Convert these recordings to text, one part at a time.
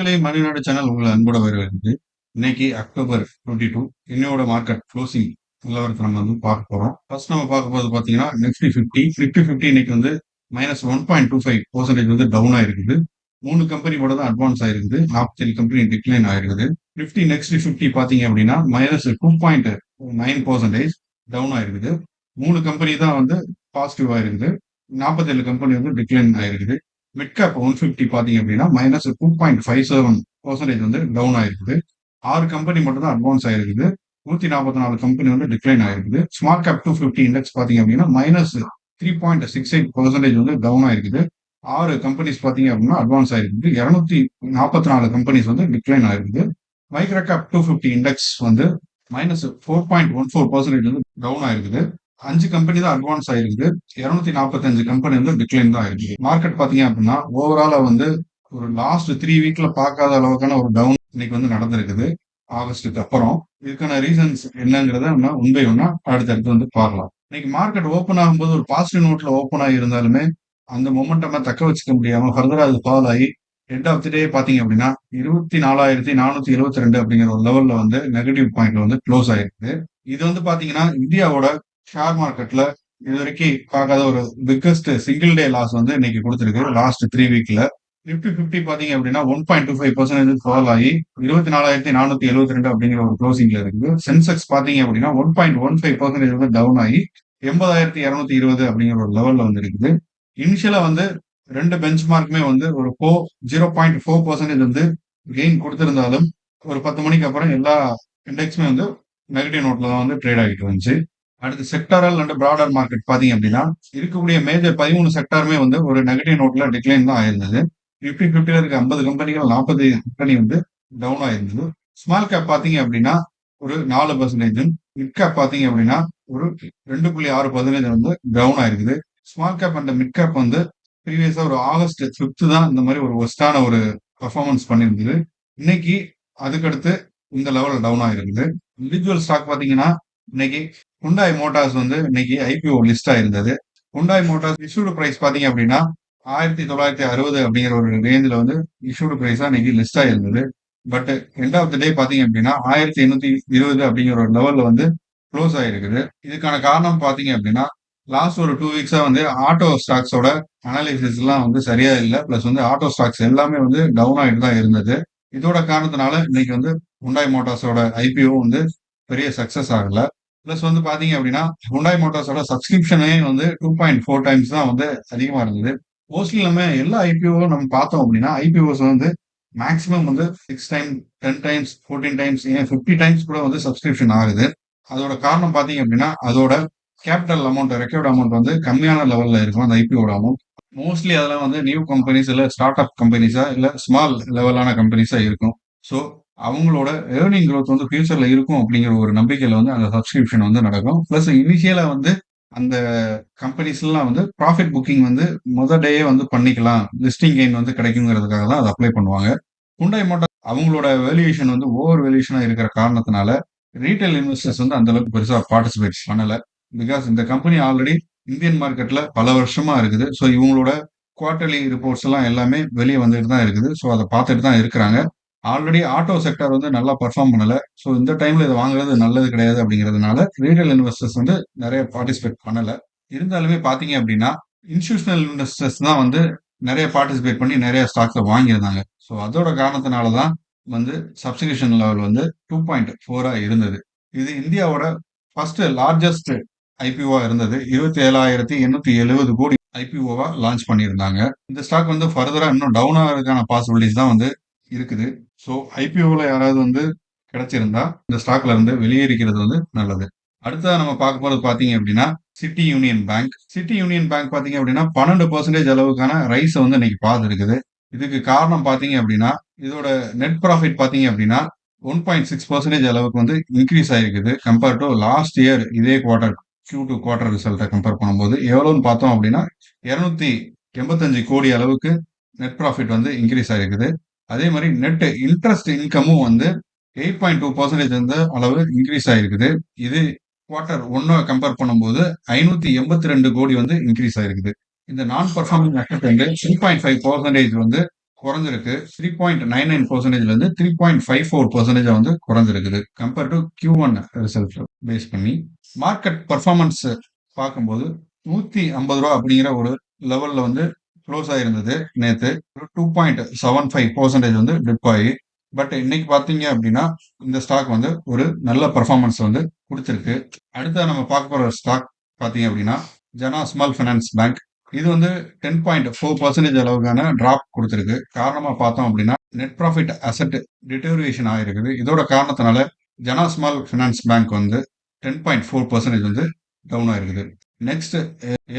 நண்பர்களே, மணிநாடு சேனல் உங்களை அன்போட வரவேற்குது. இன்னைக்கு அக்டோபர் 22 இன்னையோட மார்க்கெட் க்ளோசிங் நிலவரத்தை நம்ம பார்க்க போறோம். ஃபர்ஸ்ட் நம்ம பார்க்க போறது பாத்தீங்கன்னா நிஃப்டி 50 இன்னைக்கு -1.25% டவுன் ஆயிருக்குது. 3 கம்பெனி கூட தான் அட்வான்ஸ் ஆயிருக்குது. 47 கம்பெனி டிக்ளைன் ஆயிருக்குது. நெக்ஸ்ட் 50 பாத்தீங்க அப்படின்னா -2.9% டவுன் ஆயிருக்குது. 3 கம்பெனி தான் பாசிட்டிவ் ஆயிருக்குது. 47 கம்பெனி டிக்ளைன் ஆயிருக்குது. மிட் கேப் 150 பாத்தீங்க அப்படின்னா -2.57% டவுன் ஆயிருக்குது. 6 கம்பெனி மட்டும் தான் அட்வான்ஸ் ஆயிருக்குது. 144 கம்பெனி டிக்ளைன் ஆயிருக்குது. ஸ்மால் கேப் 250 இண்டெக்ஸ் பாத்தீங்க அப்படின்னா -3.68% டவுன் ஆயிருக்குது. 6 கம்பெனிஸ் பாத்தீங்க அப்படின்னா அட்வான்ஸ் ஆயிருக்குது. 244 கம்பெனிஸ் டிக்ளைன் ஆயிருக்குது. மைக்ரோ கேப் 250 இண்டெக்ஸ் -4.14% டவுன் ஆயிருக்குது. 5 கம்பெனி தான் அட்வான்ஸ் ஆயிருக்குது. 245 கம்பெனி டிக்ளைன் தான் ஆயிருக்கு. மார்க்கெட் பாத்தீங்க அப்படின்னா ஓவராலா ஒரு லாஸ்ட் 3 வீக்ல பார்க்காத அளவுக்கான ஒரு டவுன் இன்னைக்கு நடந்திருக்குது. ஆகஸ்டுக்கு அப்புறம் இதுக்கான ரீசன்ஸ் என்னங்கிறத நம்ம உண்மை ஒன்னா அடுத்தடுத்து பார்க்கலாம். இன்னைக்கு மார்க்கெட் ஓப்பன் ஆகும்போது ஒரு பாசிட்டிவ் நோட்ல ஓப்பன் ஆகி இருந்தாலுமே அந்த மொமெண்டமா தக்க வச்சுக்க முடியாம ஃபர்தரா அது ஃபால் ஆகி எண்ட் ஆஃப் தி டே பாத்தீங்க அப்படின்னா 24,472 அப்படிங்கிற ஒரு லெவல்ல நெகட்டிவ் பாயிண்ட்ல க்ளோஸ் ஆயிருக்கு. இது பாத்தீங்கன்னா இந்தியாவோட ஷேர் மார்க்கெட்ல இது வரைக்கும் பார்க்காத ஒரு பிக்கஸ்ட் சிங்கிள் டே லாஸ் இன்னைக்கு கொடுத்திருக்கு. லாஸ்ட் 3 வீக்ல நிஃப்டி 50 பாத்தீங்க அப்படின்னா 1.25% ஃபால் ஆகி 24,472 அப்படிங்கிற ஒரு க்ளோசிங்ல இருக்குது. சென்செக்ஸ் பாத்தீங்க அப்படின்னா 1.15% டவுன் ஆகி 80,220 அப்படிங்கிற ஒரு லெவல்ல இருக்குது. இனிஷியலா ரெண்டு பெஞ்ச் மார்க்குமே ஒரு 0.4% கெயின் கொடுத்திருந்தாலும் ஒரு 10 மணிக்கு அப்புறம் எல்லா இண்டெக்ஸுமே நெகட்டிவ் நோட்ல தான் ட்ரேட் ஆகிட்டு இருந்துச்சு. அடுத்து செக்டாரல் அண்ட் பிராடர் மார்க்கெட் பாத்தீங்க அப்படின்னா இருக்கக்கூடிய மேஜர் 13 செக்டாருமே ஒரு நெகட்டிவ் நோட்ல டிக்ளைன் தான் ஆயிருந்தது. நிஃப்டி 50ல இருக்க 50 கம்பெனிகள் 40 கம்பெனி டவுன் ஆயிருந்தது. ஸ்மால் கேப் பாத்தீங்க அப்படின்னா ஒரு 4%, மிட் கேப் பாத்தீங்க அப்படின்னா ஒரு 2.6% டவுன் ஆயிருக்குது. Small cap and mid cap ப்ரீவியஸா ஒரு ஆகஸ்ட் 5th தான் இந்த மாதிரி ஒரு ஒஸ்டான ஒரு பெர்ஃபார்மன்ஸ் பண்ணியிருந்தது. இன்னைக்கு அதுக்கடுத்து இந்த லெவல் டவுன் ஆயிருக்குது. இண்டிவிஜுவல் ஸ்டாக் பாத்தீங்கன்னா இன்னைக்கு ஹுண்டாய் மோட்டார்ஸ் இன்னைக்கு ஐபிஓ லிஸ்ட் ஆயிருந்தது. ஹுண்டாய் மோட்டார்ஸ் இஷ்யூடு பிரைஸ் பாத்தீங்க அப்படின்னா 1960 அப்படிங்கிற ஒரு ரேஞ்சில் இஷ்யூடு பிரைஸா இன்னைக்கு லிஸ்ட் ஆயிருந்தது. But end of the day பாத்தீங்க அப்படின்னா 1820 அப்படிங்கிற ஒரு லெவல்ல க்ளோஸ் ஆயிருக்குது. இதுக்கான காரணம் பாத்தீங்க அப்படின்னா லாஸ்ட் ஒரு 2 வீக்ஸா ஆட்டோ ஸ்டாக்ஸோட அனாலிசிஸ் எல்லாம் சரியா இல்லை. பிளஸ் ஆட்டோ ஸ்டாக்ஸ் எல்லாமே டவுன் ஆயிட்டு தான் இருந்தது. இதோட காரணத்தினால இன்னைக்கு ஹுண்டாய் மோட்டார்ஸோட ஐபிஓ பெரிய சக்சஸ் ஆகல. பிளஸ் பாத்தீங்க அப்படின்னா ஹுண்டாய் மோட்டார்ஸோட சப்ஸ்கிரிப்ஷனே 2.4 டைம்ஸ் தான் அதிகமா இருந்தது. மோஸ்ட்லி நம்ம எல்லா ஐபிஓ நம்ம பார்த்தோம் அப்படின்னா IPOs maximum 6 time 10 times 14 times ஏன் 50 டைம்ஸ் கூட சப்ஸ்கிரிப்ஷன் ஆகுது. அதோட காரணம் பாத்தீங்க அப்படின்னா அதோட கேபிட்டல் அமௌண்ட் ரெக்கார்ட் அமௌண்ட் கம்மியான லெவல்ல இருக்கும் அந்த ஐபிஓட அமௌண்ட். மோஸ்ட்லி அதெல்லாம் நியூ கம்பெனிஸ் இல்ல ஸ்டார்ட் அப் கம்பெனிஸா இல்ல ஸ்மால் லெவலான கம்பெனிஸா இருக்கும். ஸோ அவங்களோட ஏர்னிங் க்ரோத் ஃபியூச்சர்ல இருக்கும் அப்படிங்கிற ஒரு நம்பிக்கையில அந்த சப்ஸ்கிரிப்ஷன் நடக்கும். பிளஸ் இனிஷியலா அந்த கம்பெனிஸ் எல்லாம் ப்ராஃபிட் புக்கிங் முதல் டேயே பண்ணிக்கலாம், லிஸ்டிங் கெயின் கிடைக்குங்கிறதுக்காக தான் அதை அப்ளை பண்ணுவாங்க. ஹுண்டாய் மோட்டார் அவங்களோட வேல்யூவேஷன் ஓவர் வேல்யூஷனா இருக்கிற காரணத்தினால ரீட்டைல் இன்வெஸ்டர்ஸ் அந்த அளவுக்கு பெருசா பார்ட்டிசிபேட் பண்ணல. பிகாஸ் இந்த கம்பெனி ஆல்ரெடி இந்தியன் மார்க்கெட்ல பல வருஷமா இருக்குது. ஸோ இவங்களோட குவார்டர்லி ரிப்போர்ட்ஸ் எல்லாம் எல்லாமே வெளியே வந்துட்டு தான் இருக்குது. ஸோ அதை பார்த்துட்டு தான் இருக்கிறாங்க. ஆல்ரெடி ஆட்டோ செக்டர் நல்லா பர்ஃபார்ம் பண்ணல. ஸோ இந்த டைம்ல இதை வாங்குறது நல்லது கிடையாது அப்படிங்கிறதுனால ரீட்டைல் இன்வெஸ்டர்ஸ் நிறைய பார்ட்டிசிபேட் பண்ணல. இருந்தாலுமே பாத்தீங்க அப்படின்னா இன்ஸ்டிடியூஷனல் இன்வெஸ்டர்ஸ் தான் நிறைய பார்ட்டிசிபேட் பண்ணி நிறைய ஸ்டாக்ஸை வாங்கியிருந்தாங்க. ஸோ அதோட காரணத்தினாலதான் சப்ஸ்கிரிப்ஷன் லெவல் 2.4 இருந்தது. இது இந்தியாவோட ஃபர்ஸ்ட் லார்ஜஸ்ட் ஐபிஓவா இருந்தது. 27,870 கோடி ஐபிஓவா லான்ச் பண்ணியிருந்தாங்க. இந்த ஸ்டாக் ஃபர்தரா இன்னும் டவுன் ஆகிறதுக்கான பாசிபிலிட்டிஸ் தான் இருக்குது. ஸோ ஐபிஓல யாராவது கிடைச்சிருந்தா இந்த ஸ்டாக்ல வெளியேறிக்கிறது நல்லது. அடுத்ததா நம்ம பார்க்க போறது பாத்தீங்க அப்படின்னா city union bank. City union bank பாத்தீங்க அப்படின்னா 12% அளவுக்கான ரைஸ் இன்னைக்கு பார்த்துருக்குது. இதுக்கு காரணம் பாத்தீங்க அப்படின்னா இதோட நெட் ப்ராஃபிட் பாத்தீங்க அப்படின்னா 1.6% அளவுக்கு இன்க்ரீஸ் ஆயிருக்குது கம்பேர் டு லாஸ்ட் இயர் இதே குவார்டர் Q2 குவார்டர் ரிசல்ட்டை கம்பேர் பண்ணும்போது எவ்வளவுன்னு பார்த்தோம் அப்படின்னா 285 கோடி அளவுக்கு நெட் ப்ராஃபிட் இன்க்ரீஸ் ஆயிருக்குது. அதே மாதிரி நெட் இன்ட்ரெஸ்ட் இன்கமும் 8.2% அளவு இன்க்ரீஸ் ஆயிருக்குது. இது குவார்டர் 1 கம்பேர் பண்ணும்போது 582 கோடி இன்க்ரீஸ் ஆயிருக்குது. இந்த நான் பர்ஃபார்மிங் அசெட் 3.5% குறைஞ்சிருக்கு. 3.99%லேருந்து 3.54% வந்து குறைஞ்சிருக்குது. Compare to Q1 result base பண்ணி. மார்க்கெட் பெர்ஃபார்மன்ஸ் பார்க்கும்போது ரூ. 150 அப்படிங்கிற ஒரு லெவல்ல வந்து க்ளோஸ் ஆயிருந்தது நேத்து. 2.75% வந்து டிப் ஆகி. பட் இன்னைக்கு பார்த்தீங்க அப்படின்னா இந்த ஸ்டாக் வந்து ஒரு நல்ல பெர்ஃபார்மன்ஸ் வந்து கொடுத்திருக்கு. அடுத்து நம்ம பார்க்க போற ஸ்டாக் பார்த்தீங்க அப்படின்னா ஜனா ஸ்மால் ஃபைனான்ஸ் பேங்க். இது வந்து 10.4% அளவுக்கான டிராப் கொடுத்திருக்கு. காரணமா பார்த்தோம் அப்படின்னா நெட் ப்ராஃபிட் அசெட் டிட்டோரியேஷன் ஆயிருக்குது. இதோட காரணத்தினால ஜனா ஸ்மால் ஃபைனான்ஸ் பேங்க் வந்து 10.4% வந்து டவுன் ஆயிருக்குது. நெக்ஸ்ட்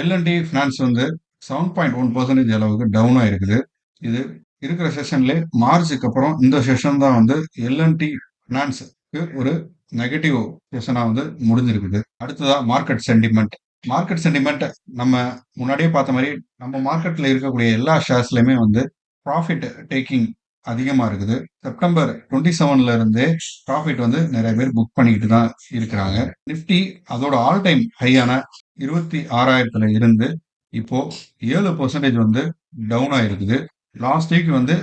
எல்&டி ஃபினான்ஸ் வந்து 7.1% அளவுக்கு டவுன் ஆயிருக்குது. இது இருக்கிற செஷன்ல மார்ச்சுக்கு அப்புறம் இந்த செஷன் தான் வந்து எல்&டி ஃபினான்ஸுக்கு ஒரு நெகட்டிவ் செஷனா வந்து முடிஞ்சிருக்குது. அடுத்ததா மார்க்கெட் சென்டிமெண்ட். மார்க்கெட் சென்டிமெண்ட் நம்ம முன்னாடியே பார்த்த மாதிரி நம்ம மார்க்கெட்ல இருக்கக்கூடிய எல்லா ஷேர்ஸ்லயுமே வந்து ப்ராஃபிட் டேக்கிங் அதிகமா இருக்குது. செப்டம்பர் 27ல இருந்தே ப்ராஃபிட் வந்து நிறைய பேர் புக் பண்ணிக்கிட்டு தான் இருக்கிறாங்க. நிஃப்டி அதோட ஆல் டைம் ஹையான 26,000ல இருந்து இப்போ 7% வந்து டவுன் ஆயிருக்குது. லாஸ்ட் வீக் வந்து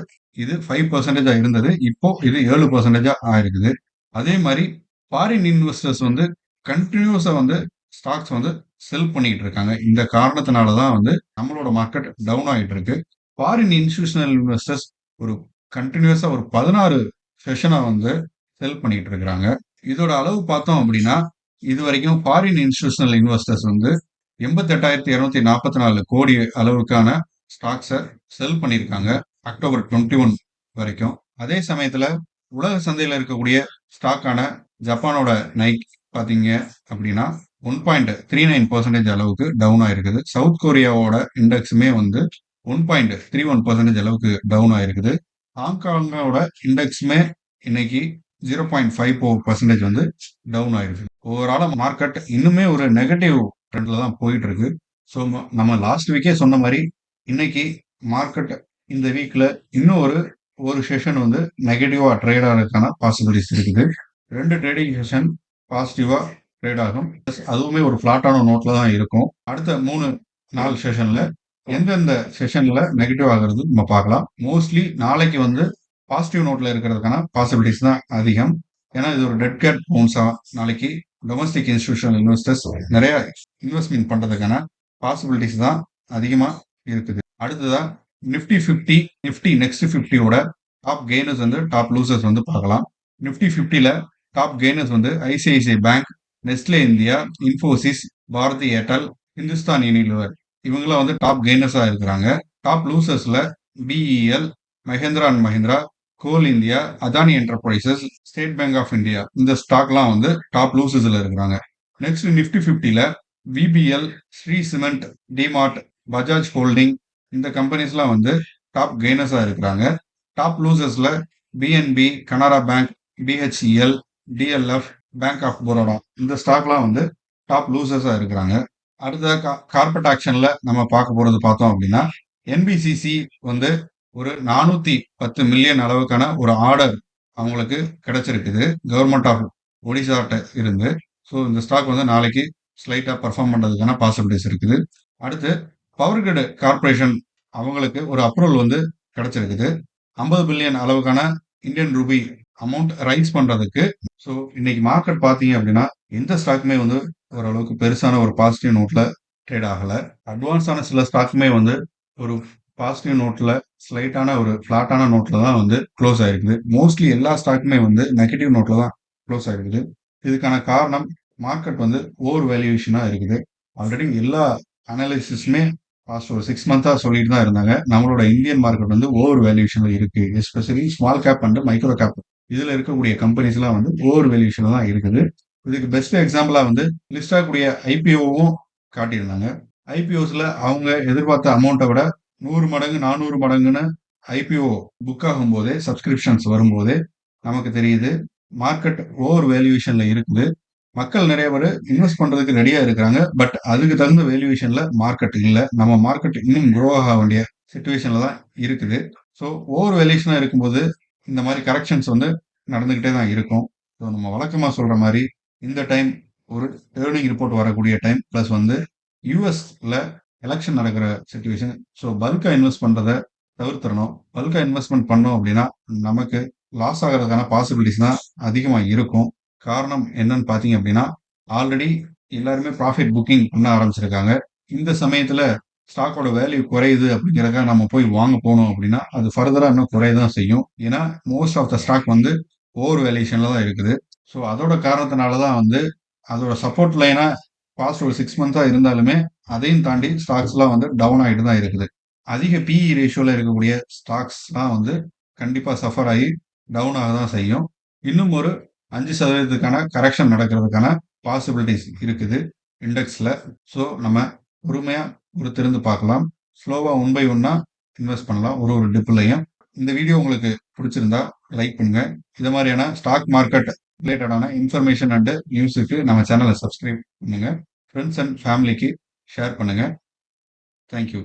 இது 5% இருந்தது. இப்போ இது 7% ஆயிருக்குது. அதே மாதிரி ஃபாரின் இன்வெஸ்டர்ஸ் வந்து கண்டினியூஸா வந்து ஸ்டாக்ஸ் வந்து செல் பண்ணிட்டு இருக்காங்க. இந்த காரணத்தினால தான் வந்து நம்மளோட மார்க்கெட் டவுன் ஆயிட்டு இருக்கு. ஃபாரின் இன்ஸ்டிடியூஷனல் இன்வெஸ்டர்ஸ் ஒரு கண்டினியூஸா ஒரு 16 செஷனா வந்து செல் பண்ணிட்டு இருக்காங்க. இதோட அளவு பார்த்தோம் அப்படின்னா இது வரைக்கும் ஃபாரின் இன்ஸ்டிடியூஷனல் இன்வெஸ்டர்ஸ் வந்து 88,244 கோடி அளவுக்கான ஸ்டாக்ஸை செல் பண்ணியிருக்காங்க அக்டோபர் 21 வரைக்கும். அதே சமயத்துல உலக சந்தையில் இருக்கக்கூடிய ஸ்டாக்கான ஜப்பானோட நைக் பாத்தீங்க அப்படின்னா 1.39% அளவுக்கு டவுன் ஆயிருக்குது. சவுத் கொரியாவோட இண்டெக்ஸுமே வந்து 1.31% அளவுக்கு டவுன் ஆயிருக்குது. ஹாங்காங்கோட இண்டெக்ஸுமே இன்னைக்கு 0.54% வந்து டவுன் ஆயிருக்கு. ஓவரால மார்க்கெட் இன்னுமே ஒரு நெகட்டிவ் ட்ரெண்ட்ல தான் போயிட்டு இருக்கு. ஸோ நம்ம லாஸ்ட் வீக்கே சொன்ன மாதிரி இன்னைக்கு மார்க்கெட் இந்த வீக்ல இன்னும் ஒரு செஷன் வந்து நெகட்டிவா ட்ரேட் ஆகிறதுக்கான பாசிபிலிட்டிஸ் இருக்குது. 2 ட்ரேடிங் செஷன் பாசிட்டிவா ட்ரேட் ஆகும். அதுவுமே ஒரு ஃபிளாட்டான நோட்ல தான் இருக்கும். அடுத்த 3-4 செஷன்ல எந்தெந்த செஷன்ல நெகட்டிவ் ஆகிறது நம்ம பார்க்கலாம். மோஸ்ட்லி நாளைக்கு வந்து பாசிட்டிவ் நோட்ல இருக்கிறதுக்கான பாசிபிலிட்டிஸ் தான் அதிகம். ஏன்னா இது ஒரு டெட் கேட் பவுன்ஸா நாளைக்கு டொமஸ்டிக் இன்ஸ்டிடியூஷனல் இன்வெஸ்டர்ஸ் நிறைய இன்வெஸ்ட்மெண்ட் பண்றதுக்கான பாசிபிலிட்டிஸ் தான் அதிகமா இருக்குது. அடுத்ததா நிஃப்டி 50 நிஃப்டி நெக்ஸ்ட் 50யோட டாப் கெய்னர்ஸ் வந்து டாப் லூசர்ஸ் வந்து பார்க்கலாம். நிஃப்டி 50ல டாப் கெய்னர்ஸ் வந்து ICICI Bank, Nestle India, Infosys, Bharti Airtel, Hindustan Unilever இவங்களாம் வந்து டாப் கெய்னர்ஸா இருக்கிறாங்க. டாப் லூசர்ஸ்ல BEL, Mahindra and Mahindra, Coal India, Adani Enterprises, State Bank of India இந்த ஸ்டாக்லாம் வந்து டாப் லூசர்ஸ்ல இருக்கிறாங்க. நெக்ஸ்ட் நிஃப்டி 50ல VBL, Sri Cement, DMart, Bajaj Holding இந்த கம்பெனிஸ்லாம் வந்து டாப் கெய்னர்ஸா இருக்கிறாங்க. டாப் லூசர்ஸ்ல PNB, Canara Bank, BHEL, DLF, Bank of Baroda இந்த ஸ்டாக்லாம் வந்து டாப் லூசர்ஸா இருக்கிறாங்க. அடுத்த கார்பரேட் ஆக்ஷன்ல நம்ம பார்க்க போறது பார்த்தோம் அப்படின்னா என்பிசிசி வந்து ஒரு 410 மில்லியன் அளவுக்கான ஒரு ஆர்டர் அவங்களுக்கு கிடைச்சிருக்குது கவர்மெண்ட் ஆஃப் ஒடிசாட்ட இருந்து. ஸோ இந்த ஸ்டாக் வந்து நாளைக்கு ஸ்லைட்டா பெர்ஃபார்ம் பண்றதுக்கான பாசிபிலிட்டிஸ் இருக்குது. அடுத்து பவர் கிரிட் கார்பரேஷன் அவங்களுக்கு ஒரு அப்ரூவல் வந்து கிடைச்சிருக்குது 50 பில்லியன் அளவுக்கான இந்தியன் ரூபி அமௌண்ட் ரைஸ் பண்றதுக்கு. ஸோ இன்னைக்கு மார்க்கெட் பார்த்தீங்க அப்படின்னா எந்த ஸ்டாக்குமே வந்து ஓரளவுக்கு பெருசான ஒரு பாசிட்டிவ் நோட்ல ட்ரேட் ஆகல. அட்வான்ஸான சில ஸ்டாக்குமே வந்து ஒரு பாசிட்டிவ் நோட்ல ஸ்லைட்டான ஒரு ஃபிளாட்டான நோட்ல தான் வந்து க்ளோஸ் ஆயிருக்குது. மோஸ்ட்லி எல்லா ஸ்டாக்குமே வந்து நெகட்டிவ் நோட்ல தான் க்ளோஸ் ஆயிருக்குது. இதுக்கான காரணம் மார்க்கெட் வந்து ஓவர் வேல்யூவேஷனா இருக்குது. ஆல்ரெடி எல்லா அனாலிசிஸுமே பாஸ்ட் ஒரு 6 மந்த்தா சொல்லிட்டு தான் இருந்தாங்க நம்மளோட இந்தியன் மார்க்கெட் வந்து ஓவர் வேல்யூவேஷன்ல இருக்கு. Especially small cap and micro gap இதுல இருக்கக்கூடிய கம்பெனிஸ் எல்லாம் வந்து ஓவர் வேல்யூவேஷன்ல தான் இருக்குது. இதுக்கு பெஸ்ட் எக்ஸாம்பிளா வந்து லிஸ்ட் ஆகக்கூடிய ஐபிஓவும் காட்டியிருந்தாங்க. ஐபிஓஸ்ல அவங்க எதிர்பார்த்த அமௌண்ட்டை விட 100 மடங்கு 400 மடங்குன்னு ஐபிஓ புக் ஆகும் போதே சப்ஸ்கிரிப்ஷன்ஸ் வரும்போதே நமக்கு தெரியுது மார்க்கெட் ஓவர் வேல்யூவேஷன்ல இருக்குது. மக்கள் நிறைய பேர் இன்வெஸ்ட் பண்றதுக்கு ரெடியா இருக்கிறாங்க. பட் அதுக்கு தகுந்த வேல்யூவேஷன்ல மார்க்கெட் இல்லை. நம்ம மார்க்கெட் இன்னும் க்ரோ ஆக வேண்டிய சிச்சுவேஷன்ல தான் இருக்குது. ஸோ ஓவர் வேல்யூஷனா இருக்கும்போது இந்த மாதிரி கரெக்ஷன்ஸ் வந்து நடந்துகிட்டே தான் இருக்கும். ஸோ நம்ம வழக்கமா சொல்ற மாதிரி இந்த டைம் ஒரு ஏர்னிங் ரிப்போர்ட் வரக்கூடிய டைம் பிளஸ் வந்து யூஎஸ்ல எலெக்ஷன் நடக்கிற சிச்சுவேஷன். ஸோ பல்கா இன்வெஸ்ட் பண்றதை தவிர்த்திடணும். பல்கா இன்வெஸ்ட்மெண்ட் பண்ணோம் அப்படின்னா நமக்கு லாஸ் ஆகிறதுக்கான பாசிபிலிட்டிஸ் தான் அதிகமா இருக்கும். காரணம் என்னன்னு பார்த்தீங்க அப்படின்னா, ஆல்ரெடி எல்லாருமே ப்ராஃபிட் புக்கிங் பண்ண ஆரம்பிச்சிருக்காங்க. இந்த சமயத்துல ஸ்டாக்கோட வேல்யூ குறையுது அப்படிங்கிறதுக்காக நம்ம போய் வாங்க போனோம் அப்படின்னா, அது ஃபர்தரா இன்னும் குறைய தான் செய்யும். ஏன்னா, மோஸ்ட் ஆஃப் த ஸ்டாக் வந்து ஓவர் வேல்யூஷன்ல தான் இருக்குது. ஸோ அதோட காரணத்தினால தான் வந்து அதோட சப்போர்ட் லைனா பாஸ்ட் ஒரு 6 மந்த்தா இருந்தாலுமே, அதையும் தாண்டி ஸ்டாக்ஸ்லாம் வந்து டவுன் ஆயிட்டு தான் இருக்குது. அதிக பிஇ ரேஷியோல இருக்கக்கூடிய ஸ்டாக்ஸ்லாம் வந்து கண்டிப்பா சஃபர் ஆகி டவுன் ஆக தான் செய்யும். இன்னும் ஒரு 5% கரெக்ஷன் நடக்கிறதுக்கான பாசிபிலிட்டிஸ் இருக்குது இண்டெக்ஸ்ல. ஸோ நம்ம பொறுமையா பொறுத்திருந்து பார்க்கலாம். ஸ்லோவா ஒன் பை ஒன்னா இன்வெஸ்ட் பண்ணலாம் ஒரு ஒரு டிப்லையும். இந்த வீடியோ உங்களுக்கு பிடிச்சிருந்தா லைக் பண்ணுங்க. இது மாதிரியான ஸ்டாக் மார்க்கெட் ரிலேட்டடான இன்ஃபர்மேஷன் அண்ட் நியூஸுக்கு நம்ம சேனலை சப்ஸ்கிரைப் பண்ணுங்க. ஃப்ரெண்ட்ஸ் அண்ட் ஃபேமிலிக்கு ஷேர் பண்ணுங்க. தேங்க்யூ.